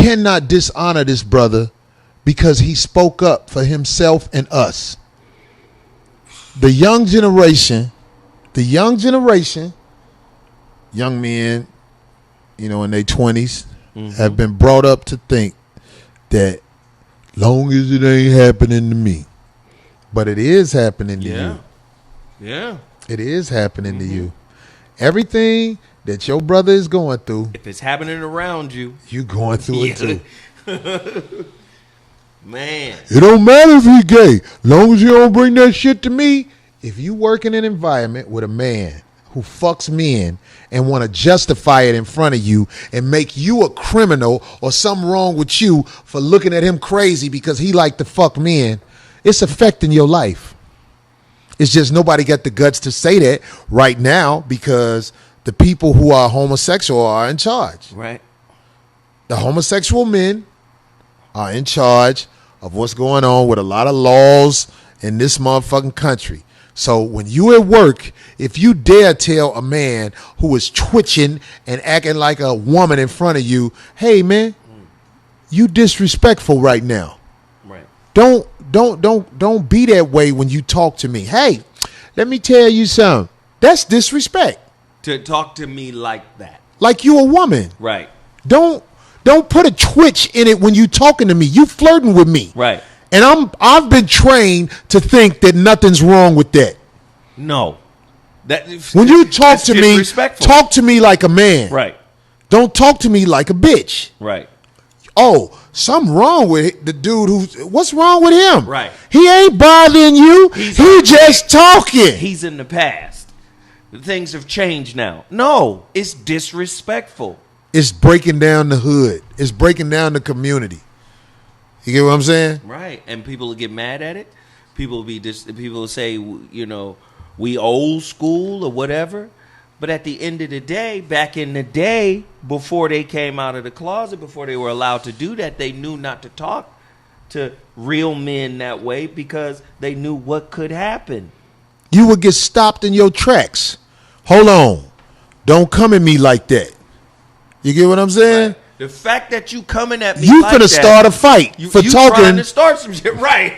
cannot dishonor this brother because he spoke up for himself and us. The young generation, young men, in their 20s, have been brought up to think that long as it ain't happening to me. But it is happening to you. Yeah. It is happening to you. Everything that your brother is going through, if it's happening around you, you going through it too. Man. It don't matter if he gay. Long as you don't bring that shit to me. If you work in an environment with a man who fucks men and want to justify it in front of you and make you a criminal or something wrong with you for looking at him crazy because he like to fuck men, it's affecting your life. It's just nobody got the guts to say that right now because the people who are homosexual are in charge. Right. The homosexual men are in charge of what's going on with a lot of laws in this motherfucking country. So when you at work, if you dare tell a man who is twitching and acting like a woman in front of you, hey man, you disrespectful right now. Right. Don't be that way when you talk to me. Hey, let me tell you something. That's disrespect. To talk to me like that. Like you a woman. Right. Don't put a twitch in it when you talking to me. You flirting with me. Right. And I've been trained to think that nothing's wrong with that. No. When you talk to me, talk to me like a man. Right. Don't talk to me like a bitch. Right. Oh, something wrong with the dude what's wrong with him? Right. He ain't bothering you. He just talking. He's in the past. Things have changed now. No, it's disrespectful. It's breaking down the hood. It's breaking down the community. You get what I'm saying? Right. And people will get mad at it. People will say, we old school or whatever. But at the end of the day, back in the day, before they came out of the closet, before they were allowed to do that, they knew not to talk to real men that way because they knew what could happen. You would get stopped in your tracks. Hold on. Don't come at me like that. You get what I'm saying? Right. The fact that you coming at me you like finna start a fight for you talking. Trying to start some shit, right?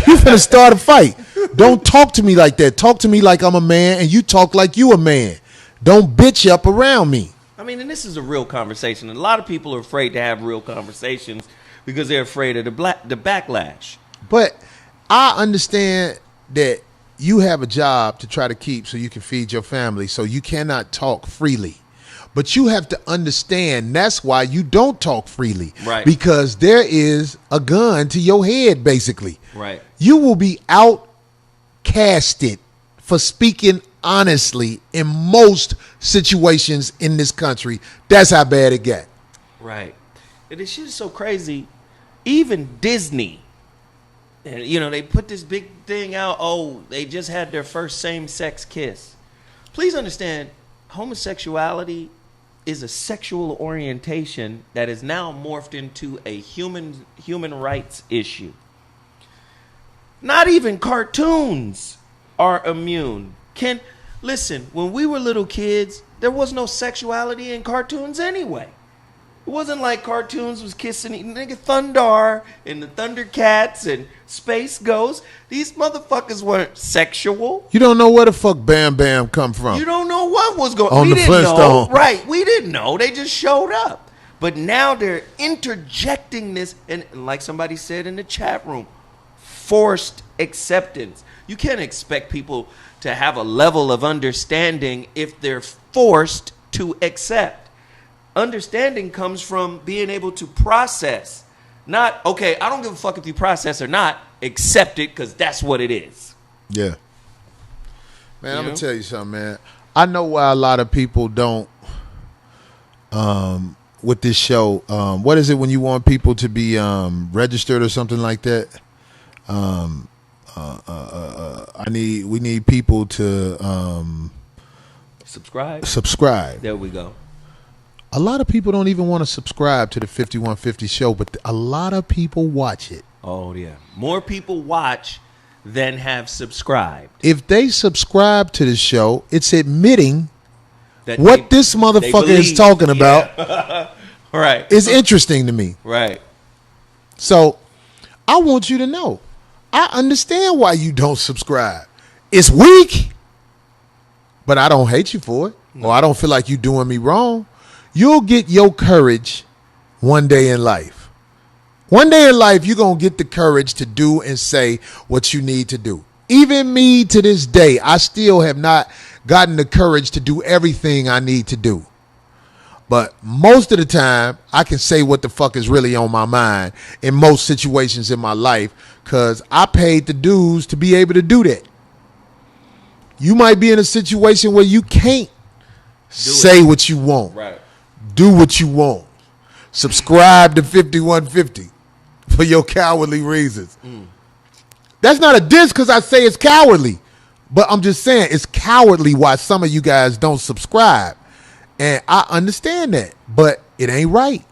You finna start a fight. Don't talk to me like that. Talk to me like I'm a man, and you talk like you a man. Don't bitch up around me. I mean, and this is a real conversation. And a lot of people are afraid to have real conversations because they're afraid of the backlash. But I understand that you have a job to try to keep so you can feed your family, so you cannot talk freely. But you have to understand that's why you don't talk freely. Right. Because there is a gun to your head, basically. Right. You will be outcasted for speaking honestly in most situations in this country. That's how bad it got. Right. And this shit is so crazy. Even Disney, and they put this big thing out. Oh, they just had their first same-sex kiss. Please understand, homosexuality is a sexual orientation that is now morphed into a human rights issue. Not even cartoons are immune. Listen, when we were little kids, there was no sexuality in cartoons anyway. It wasn't like cartoons was kissing nigga Thundar and the Thundercats and Space Ghost. These motherfuckers weren't sexual. You don't know where the fuck Bam Bam come from. You don't know what was going on. On the Flintstones. Right, we didn't know. They just showed up. But now they're interjecting this, and like somebody said in the chat room, forced acceptance. You can't expect people to have a level of understanding if they're forced to accept. Understanding comes from being able to process. Not, okay, I don't give a fuck if you process or not. Accept it because that's what it is. Yeah. Man, I'm going to tell you something, man. I know why a lot of people don't, with this show, what is it when you want people to be registered or something like that? We need people to subscribe. There we go. A lot of people don't even want to subscribe to the 5150 show, but a lot of people watch it. Oh, yeah. More people watch than have subscribed. If they subscribe to the show, it's admitting that what this motherfucker is talking about. Right. is interesting to me. Right. So I want you to know, I understand why you don't subscribe. It's weak, but I don't hate you for it, or I don't feel like you're doing me wrong. You'll get your courage one day in life. One day in life, you're going to get the courage to do and say what you need to do. Even me, to this day, I still have not gotten the courage to do everything I need to do. But most of the time, I can say what the fuck is really on my mind in most situations in my life, because I paid the dues to be able to do that. You might be in a situation where you can't say what you want. Right. Do what you want. Subscribe to 5150 for your cowardly reasons. That's not a diss because I say it's cowardly. But I'm just saying it's cowardly why some of you guys don't subscribe. And I understand that. But it ain't right.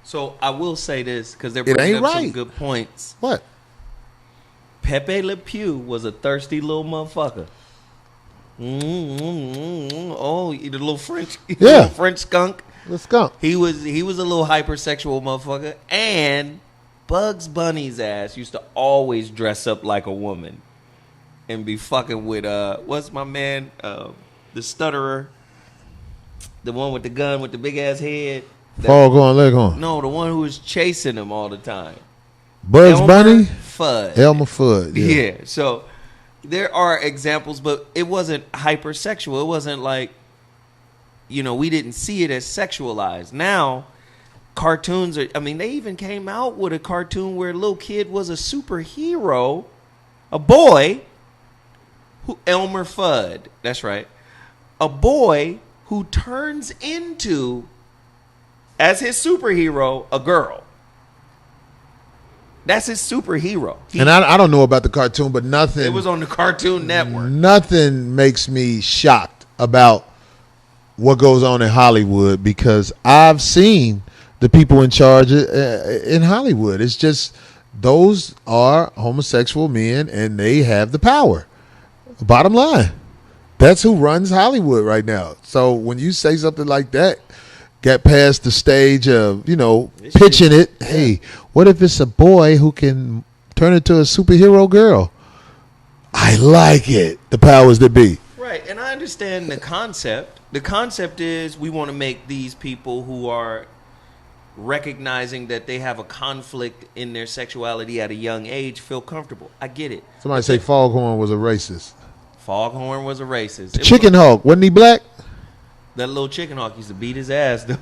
So I will say this because they're It bringing ain't up some right. good points. What? Pepe Le Pew was a thirsty little motherfucker. Oh, the little French, little French skunk. The skunk. He was a little hypersexual motherfucker. And Bugs Bunny's ass used to always dress up like a woman and be fucking with what's my man, the stutterer, the one with the gun with the big ass head. Foghorn Leghorn. No, the one who was chasing him all the time. Bugs Bunny? Fudd. Elmer Fudd. Yeah. So there are examples, but it wasn't hypersexual. It wasn't like, we didn't see it as sexualized. Now, cartoons are, they even came out with a cartoon where a little kid was a superhero, a boy, Elmer Fudd, that's right, a boy who turns into, as his superhero, a girl. That's his superhero. And I don't know about the cartoon, but nothing. It was on the Cartoon Network. Nothing makes me shocked about what goes on in Hollywood because I've seen the people in charge in Hollywood. It's just those are homosexual men and they have the power. Bottom line, that's who runs Hollywood right now. So when you say something like that, get past the stage of, pitching it. Hey, what if it's a boy who can turn into a superhero girl? I like it. The powers that be. Right, and I understand the concept. The concept is we want to make these people who are recognizing that they have a conflict in their sexuality at a young age feel comfortable. I get it. Somebody say Foghorn was a racist. Foghorn was a racist. The Chicken Hawk, wasn't he black? That little chicken hawk used to beat his ass, though.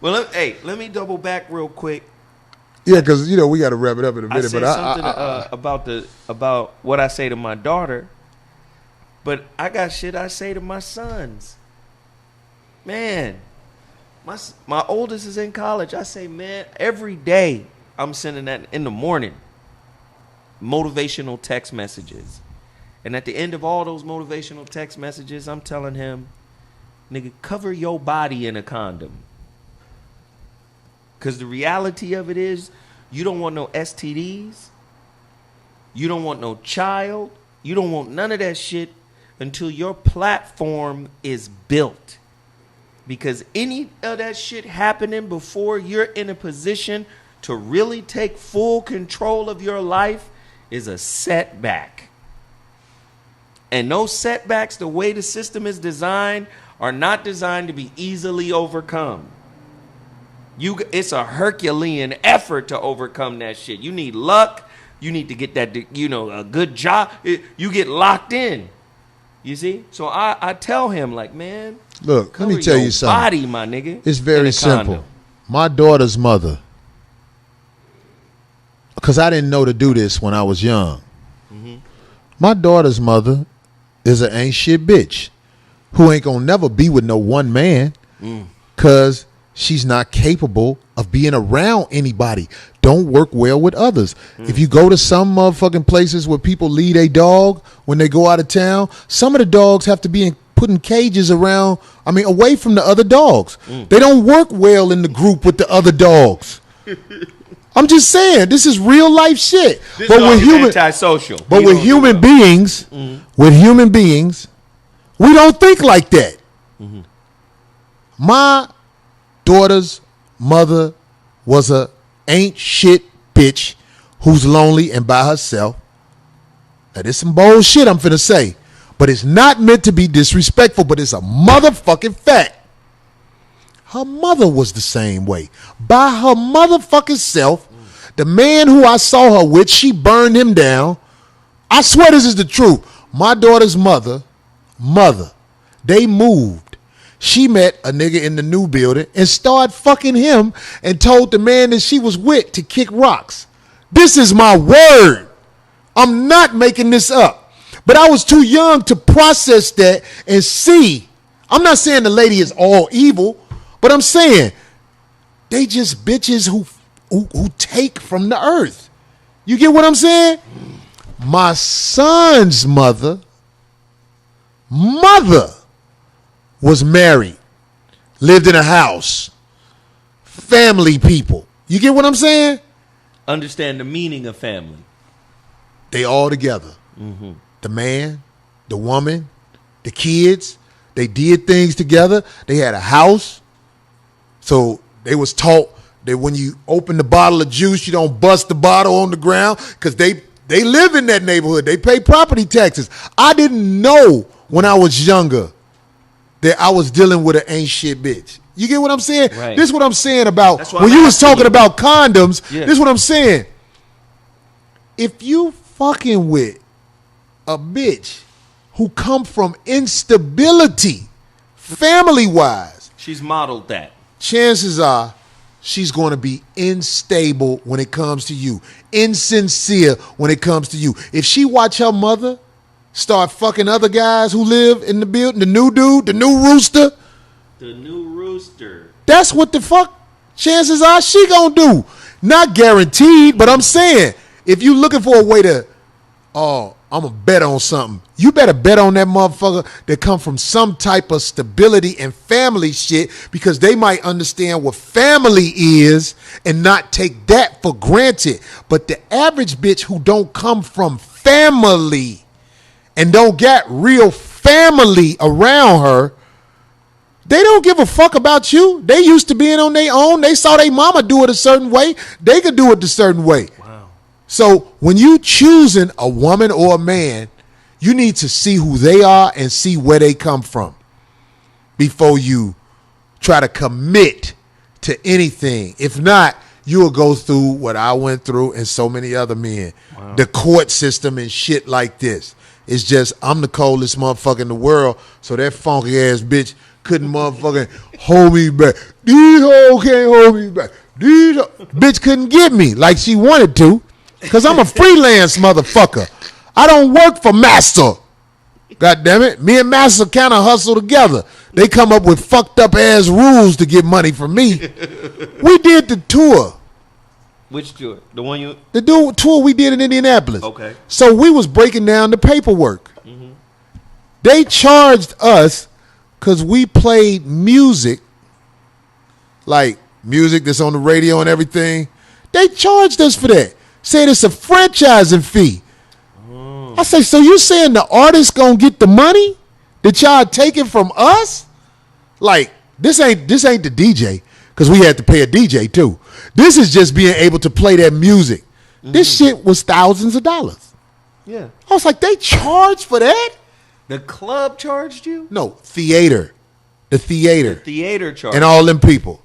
Well, let me double back real quick. Yeah, because we got to wrap it up in a minute. I said something about what I say to my daughter, but I got shit I say to my sons. Man, my oldest is in college. I say, man, every day I'm sending that in the morning, motivational text messages. And at the end of all those motivational text messages, I'm telling him, nigga, cover your body in a condom. Because the reality of it is, you don't want no STDs. You don't want no child. You don't want none of that shit until your platform is built. Because any of that shit happening before you're in a position to really take full control of your life is a setback. And those setbacks, the way the system is designed, are not designed to be easily overcome. It's a Herculean effort to overcome that shit. You need luck. You need to get that, a good job. You get locked in. You see? So I tell him, like, man, look, let me tell you something. Body, my nigga. It's very simple. My daughter's mother, because I didn't know to do this when I was young. Mm-hmm. My daughter's mother is an ain't shit bitch who ain't gonna never be with no one man because she's not capable of being around anybody. Don't work well with others. If you go to some motherfucking places where people lead a dog when they go out of town, some of the dogs have to be put in cages away from the other dogs. They don't work well in the group with the other dogs. I'm just saying, this is real life shit. This but with antisocial. But with human beings, we don't think like that. My daughter's mother was a ain't shit bitch who's lonely and by herself. Now, there's some bold shit I'm finna say, but it's not meant to be disrespectful, but it's a motherfucking fact. Her mother was the same way. By her motherfucking self, the man who I saw her with, she burned him down. I swear this is the truth. My daughter's mother, they moved. She met a nigga in the new building and started fucking him and told the man that she was with to kick rocks. This is my word. I'm not making this up. But I was too young to process that and see. I'm not saying the lady is all evil, but I'm saying they just bitches who take from the earth. You get what I'm saying? My son's mother was married, lived in a house, family people. You get what I'm saying? Understand the meaning of family. They all together. Mm-hmm. The man, the woman, the kids, they did things together. They had a house. So they was taught that when you open the bottle of juice, you don't bust the bottle on the ground because they live in that neighborhood. They pay property taxes. I didn't know when I was younger that I was dealing with an ain't shit bitch. You get what I'm saying? Right. This is what I'm saying about when you was talking about condoms. Yeah. This is what I'm saying. If you fucking with a bitch who come from instability, family-wise, she's modeled that. Chances are she's going to be unstable when it comes to you, insincere when it comes to you. If she watch her mother start fucking other guys who live in the building, the new dude, the new rooster. The new rooster. That's what the fuck chances are she gonna do. Not guaranteed, but I'm saying, if you looking for a way to, I'm gonna bet on something, you better bet on that motherfucker that come from some type of stability and family shit, because they might understand what family is and not take that for granted. But the average bitch who don't come from family and don't got real family around her, they don't give a fuck about you. They used to being on their own. They saw their mama do it a certain way. They could do it a certain way. Wow. So when you choosing a woman or a man, you need to see who they are and see where they come from before you try to commit to anything. If not, you will go through what I went through and so many other men. Wow. The court system and shit like this. It's just, I'm the coldest motherfucker in the world, so that funky ass bitch couldn't motherfucking hold me back. These hoes can't hold me back. Bitch couldn't get me like she wanted to, because I'm a freelance motherfucker. I don't work for Master. God damn it. Me and Master kind of hustle together. They come up with fucked up ass rules to get money from me. We did the tour. Which tour? The one you... The tour we did in Indianapolis. Okay. So we was breaking down the paperwork. Mm-hmm. They charged us because we played music, like music that's on the radio and everything. They charged us for that. Said it's a franchising fee. Oh. I say, so you saying the artist gonna get the money that y'all taking from us? Like, this ain't the DJ, because we had to pay a DJ too. This is just being able to play that music. Mm-hmm. This shit was thousands of dollars. Yeah. I was like, they charged for that? The club charged you? No, theater. The theater. The theater charged. And all them people.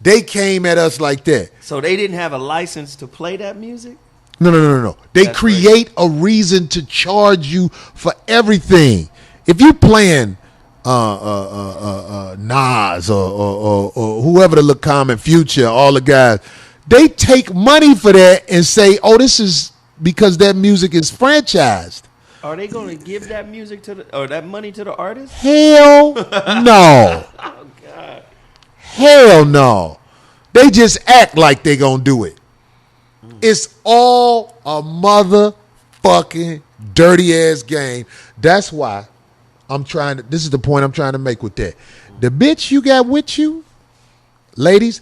They came at us like that. So they didn't have a license to play that music? No. They create a reason to charge you for everything. If you playing Nas or whoever the look Common Future, all the guys, they take money for that and say, oh, this is because that music is franchised. Are they going to give that music or that money to the artist? Hell no. Oh God. Hell no. They just act like they gonna do it. It's all a motherfucking dirty ass game. That's why this is the point I'm trying to make with that. The bitch you got with you, ladies,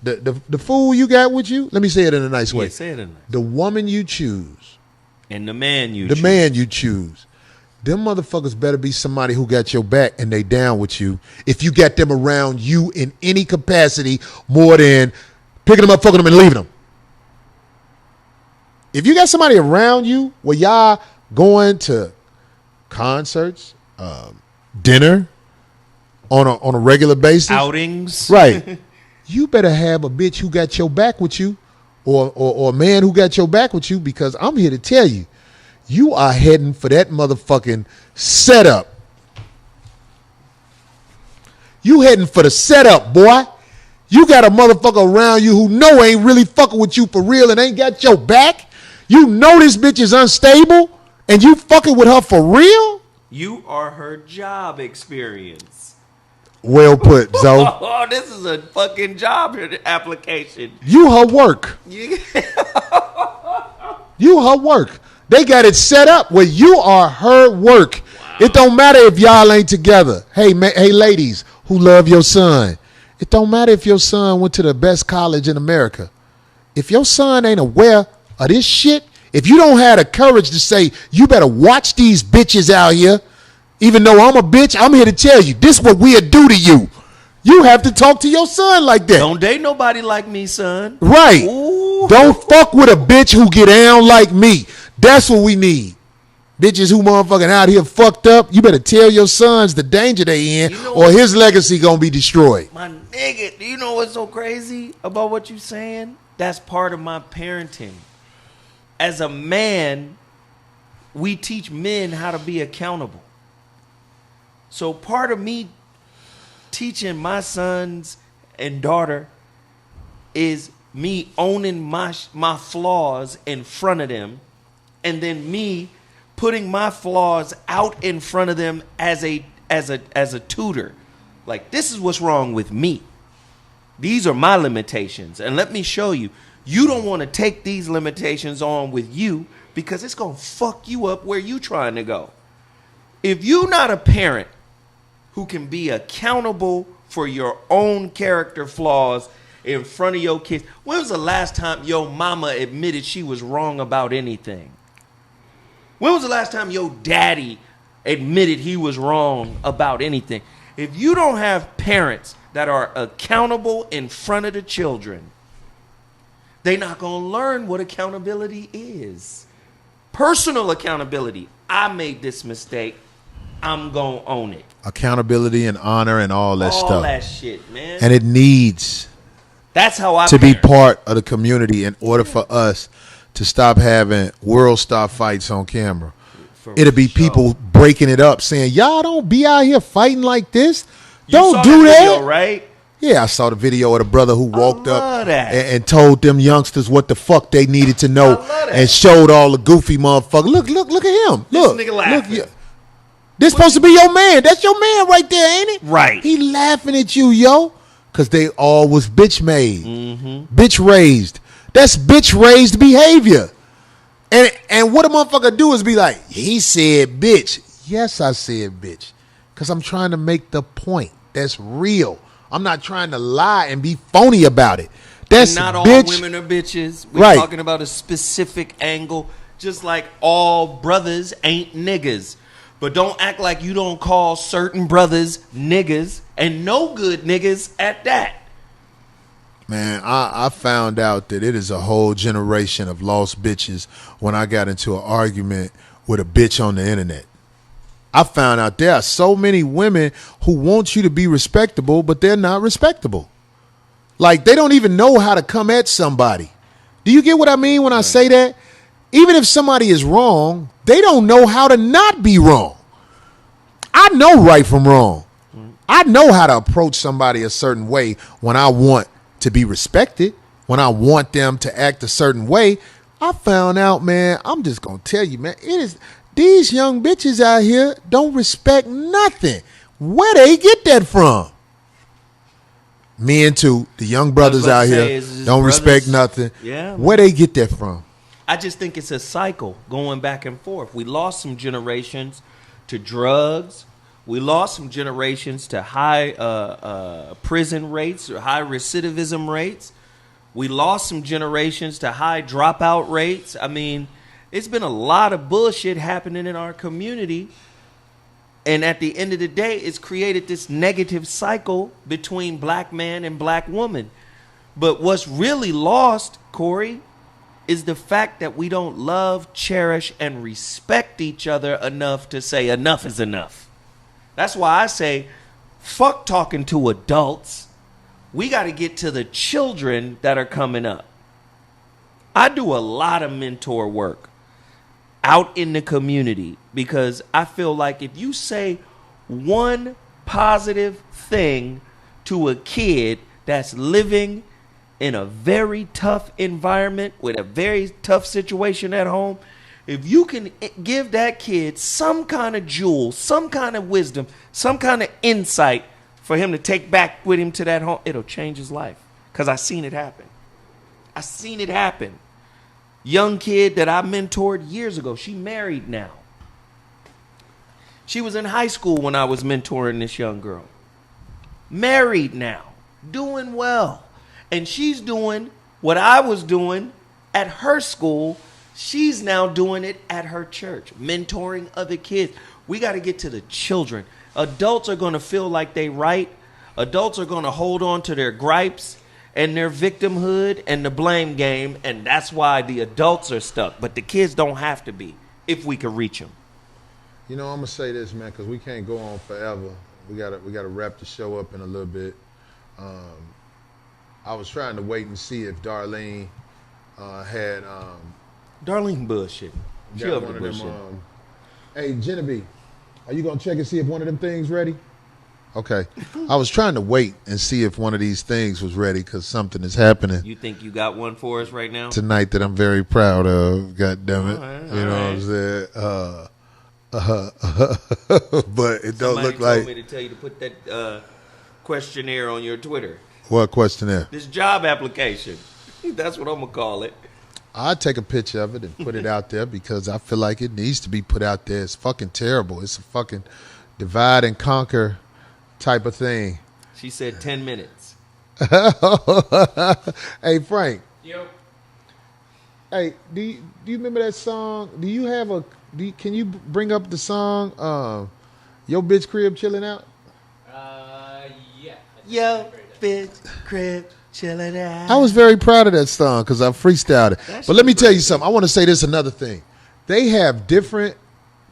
the fool you got with you, let me say it in a nice way. Say it in a nice way. The woman you choose. And the man you choose. them motherfuckers better be somebody who got your back and they down with you. If you got them around you in any capacity more than picking them up, fucking them, and leaving them. If you got somebody around you where y'all going to concerts, dinner on a regular basis, outings, right? You better have a bitch who got your back with you, or a man who got your back with you, because I'm here to tell you, you are heading for that motherfucking setup. You heading for the setup, boy. You got a motherfucker around you who know ain't really fucking with you for real and ain't got your back. You know this bitch is unstable and you fucking with her for real? You are her job experience. Well put, Zoe. Oh, this is a fucking job application. You her work. You her work. They got it set up where you are her work. Wow. It don't matter if y'all ain't together. Hey, hey, ladies who love your son. It don't matter if your son went to the best college in America. If your son ain't aware of this shit, if you don't have the courage to say, you better watch these bitches out here, even though I'm a bitch, I'm here to tell you, this is what we'll do to you. You have to talk to your son like that. Don't date nobody like me, son. Right. Ooh. Don't fuck with a bitch who get down like me. That's what we need. Bitches who motherfucking out here fucked up, you better tell your sons the danger they in, or his legacy gonna be destroyed. My nigga, do you know what's so crazy about what you saying? That's part of my parenting. As a man, we teach men how to be accountable. So part of me teaching my sons and daughter is me owning my flaws in front of them, and then me putting my flaws out in front of them as a tutor. Like, this is what's wrong with me. These are my limitations, and let me show you. You don't want to take these limitations on with you because it's going to fuck you up where you trying to go. If you're not a parent who can be accountable for your own character flaws in front of your kids, when was the last time your mama admitted she was wrong about anything? When was the last time your daddy admitted he was wrong about anything? If you don't have parents that are accountable in front of the children, they're not going to learn what accountability is. Personal accountability. I made this mistake. I'm going to own it. Accountability and honor and all that stuff. All that shit, man. And it needs that's how I to be part of the community in order for us to stop having world star fights on camera. It'll be people breaking it up saying, y'all don't be out here fighting like this. Don't do that. Video, right? Yeah, I saw the video of the brother who walked up and told them youngsters what the fuck they needed to know and showed all the goofy motherfuckers. Look at him. Look. This nigga laughing. Look, this supposed to be your man. That's your man right there, ain't it? Right. He laughing at you, yo. Because they all was bitch made. Mm-hmm. Bitch raised. That's bitch raised behavior. And what a motherfucker do is be like, he said bitch. Yes, I said bitch. Because I'm trying to make the point. That's real. I'm not trying to lie and be phony about it. That's and not bitch. All women are bitches. We're right. talking about a specific angle. Just like all brothers ain't niggas. But don't act like you don't call certain brothers niggas, and no good niggas at that. Man, I found out that it is a whole generation of lost bitches when I got into an argument with a bitch on the internet. I found out there are so many women who want you to be respectable, but they're not respectable. Like, they don't even know how to come at somebody. Do you get what I mean when I say that? Even if somebody is wrong, they don't know how to not be wrong. I know right from wrong. I know how to approach somebody a certain way when I want to be respected, when I want them to act a certain way. I found out, man, I'm just going to tell you, man, it is these young bitches out here don't respect nothing. Where they get that from? Men too, the young brothers out here don't respect nothing. Yeah, where they get that from? I just think it's a cycle going back and forth. We lost some generations to drugs. We lost some generations to high prison rates or high recidivism rates. We lost some generations to high dropout rates. I mean, it's been a lot of bullshit happening in our community And at the end of the day, it's created this negative cycle between black man and black woman. But what's really lost, Corey, is the fact that we don't love, cherish, and respect each other enough to say enough is enough. That's why I say, fuck talking to adults. We got to get to the children that are coming up. I do a lot of mentor work out in the community because I feel like if you say one positive thing to a kid that's living in a very tough environment with a very tough situation at home, if you can give that kid some kind of jewel, some kind of wisdom, some kind of insight for him to take back with him to that home, it'll change his life. Because I seen it happen. I seen it happen. Young kid that I mentored years ago, she married now. She was in high school when I was mentoring this young girl. Married now, doing well. And she's doing what I was doing at her school. She's now doing it at her church, mentoring other kids. We got to get to the children. Adults are going to feel like they right. Adults are going to hold on to their gripes and their victimhood and the blame game. And that's why the adults are stuck. But the kids don't have to be if we can reach them. You know, I'm going to say this, man, because we can't go on forever. We gotta wrap the show up in a little bit. I was trying to wait and see if Darlene had Darlene bullshit. She got over one the of bullshit. them. Hey, Genevieve, are you gonna check and see if one of them things ready? Okay. I was trying to wait and see if one of these things was ready because something is happening You think you got one for us right now? tonight that I'm very proud of. God damn it. All right, You know all what I'm saying? But it don't Somebody look told like me to tell you to put that questionnaire on your Twitter. what questionnaire? This job application. That's what I'm gonna call it. I'd take a picture of it and put it out there because I feel like it needs to be put out there. It's fucking terrible. It's a fucking divide and conquer type of thing. She said 10 minutes. Hey, Frank. Yo. Hey, do you remember that song? Do you have a? Can you bring up the song? Yo, bitch, crib chilling out. Yeah. Yo, bitch, crib, chillin' out. I was very proud of that song because I freestyled it. That But let me shit tell you crazy. something. I want to say this another thing. They have different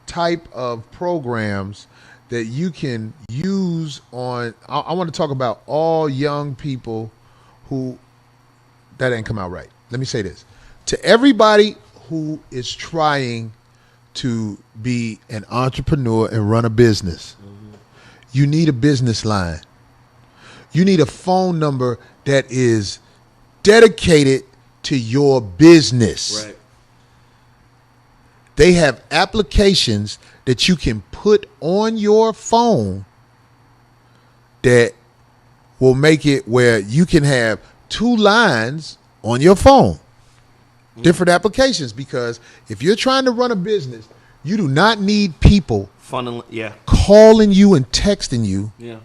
type of programs that you can use on. I want to talk about all young people who that ain't come out right. Let me say this to everybody who is trying to be an entrepreneur and run a business. You need a business line. You need a phone number that is dedicated to your business. Right. They have applications that you can put on your phone that will make it where you can have 2 lines on your phone. Different applications, because if you're trying to run a business, you do not need people Funnel, yeah, calling you and texting you yeah,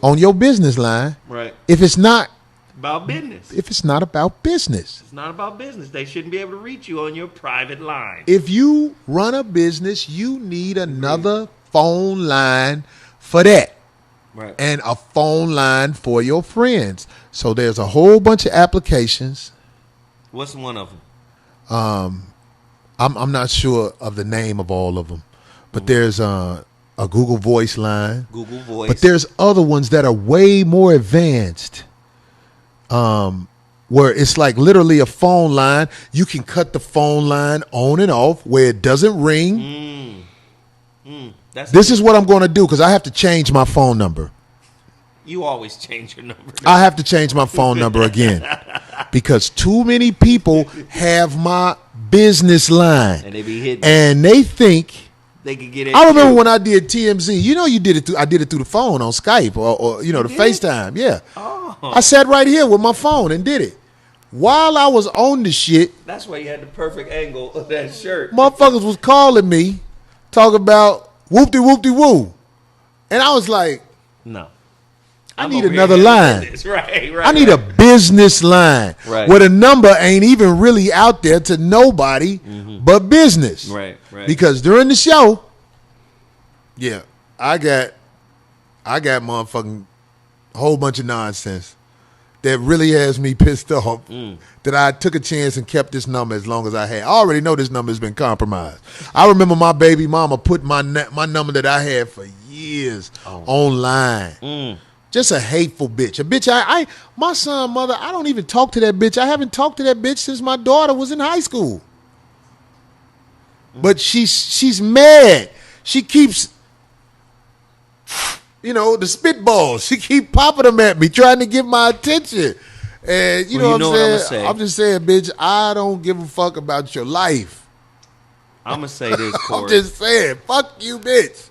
on your business line right. if it's not About business. about business. It's not about business. They shouldn't be able to reach you on your private line. If you run a business, you need another phone line for that. Right. And a phone line for your friends. So there's a whole bunch of applications. What's one of them? I'm not sure of the name of all of them, but there's a Google Voice line. Google Voice. But there's other ones that are way more advanced, where it's like literally a phone line. You can cut the phone line on and off where it doesn't ring. This is what I'm going to do because I have to change my phone number. You always change your number. I have to change my phone number again because too many people have my business line And they be hitting. and they think. They could get it. I remember when I did TMZ. You know, I did it through the phone on Skype or the FaceTime. Yeah, I sat right here with my phone and did it while I was on the shit. That's why you had the perfect angle of that shirt. Motherfuckers was calling me, talking about whoopty whoopty woo, and I was like, No. I I'm need over here another handling line. business. Right. I need a business line Right. where the number ain't even really out there to nobody but business. Right. Right. Because during the show, Yeah, I got motherfucking whole bunch of nonsense that really has me pissed off that I took a chance and kept this number as long as I had. I already know this number has been compromised. I remember my baby mama put my number that I had for years online. Just a hateful bitch. A bitch my son, mother, I don't even talk to that bitch. I haven't talked to that bitch since my daughter was in high school. But she's mad. She keeps, the spitballs. She keep popping them at me, trying to get my attention. And you know what I'm saying? I'm just saying, bitch, I don't give a fuck about your life. I'm going to say this, Corey. I'm just saying, fuck you, bitch.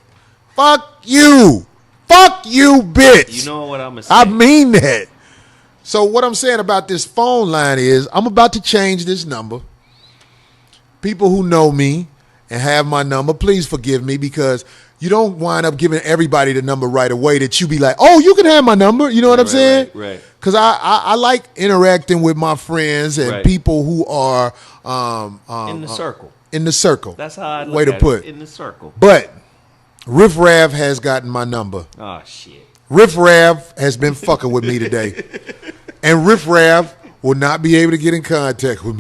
Fuck you. Fuck you, bitch. You know what I'm going to say? I mean that. So what I'm saying about this phone line is I'm about to change this number. People who know me and have my number, please forgive me, because you don't wind up giving everybody the number right away that you be like, oh, you can have my number. You know what I'm saying? Right. Because I like interacting with my friends and people who are in the circle. In the circle. That's how I look way at to put it. In the circle. But Riff Rav has gotten my number. Oh, shit. Riff Rav has been fucking with me today. And Riff Rav will not be able to get in contact with me.